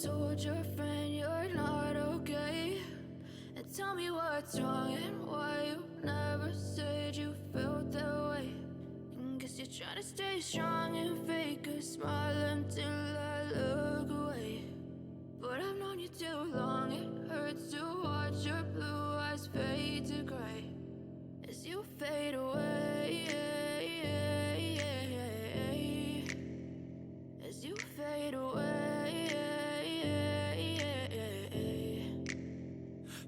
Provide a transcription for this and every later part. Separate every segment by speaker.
Speaker 1: told your friend you're not okay, and tell me what's wrong and why you never said you felt that way. And guess you're trying to stay strong and fake a smile until I look away. But I've known you too long, it hurts to watch your blue eyes fade to gray as you fade away, as you fade away.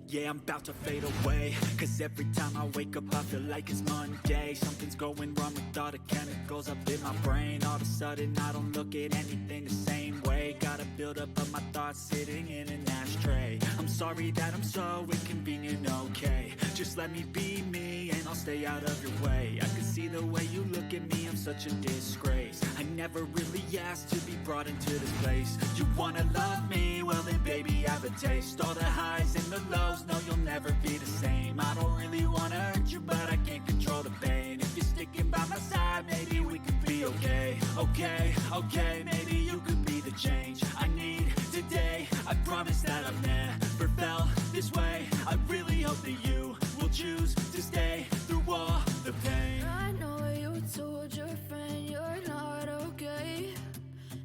Speaker 2: Yeah, I'm about to fade away, cause every time I wake up I feel like it's Monday. Something's going wrong with all the chemicals up in my brain. All of a sudden I don't look at anything the same way. Gotta build up of my thoughts sitting in an ashtray. I'm sorry that I'm so inconvenient, okay. Just let me be me and I'll stay out of your way. I can see the way you look at me, I'm such a disgrace. I never really asked to be brought into this place. You wanna love me? Well then baby have a taste. All the highs and the lows, no you'll never be the same. I don't really wanna hurt you but I can't control the pain. If you're sticking by my side maybe we could be okay. Okay, maybe you could be the change I need today. I promise that I've never felt this way. I really hope that you will choose to stay through all the pain.
Speaker 1: I know you told your friend you're not okay,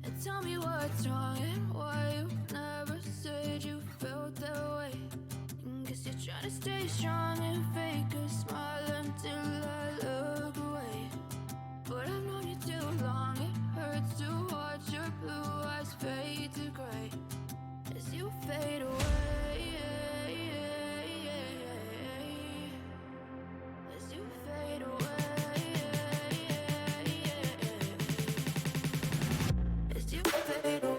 Speaker 1: and tell me what's wrong and why you never said you felt that way. And guess you're trying to stay strong and fake a smile until I look away. But I've known you too long, it hurts to watch your blue eyes fade to gray as you fade away, as you fade away, as you fade away.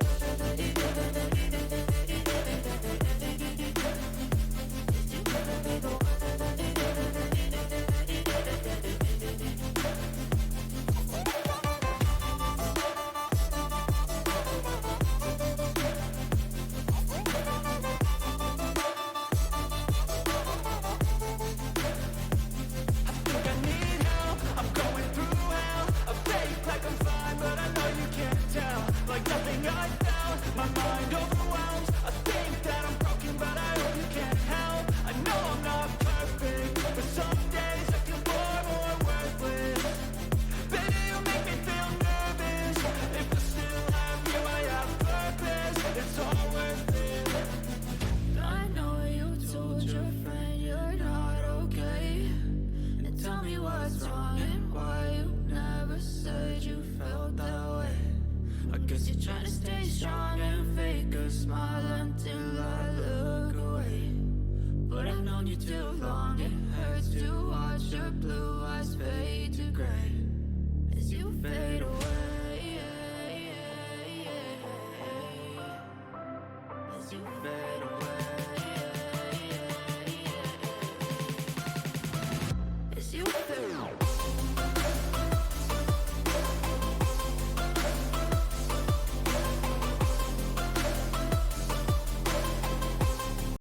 Speaker 1: Trying to stay strong and fake a smile until I look away. But I've known you too long, it hurts to watch your blue eyes fade to gray as you fade away, as you fade.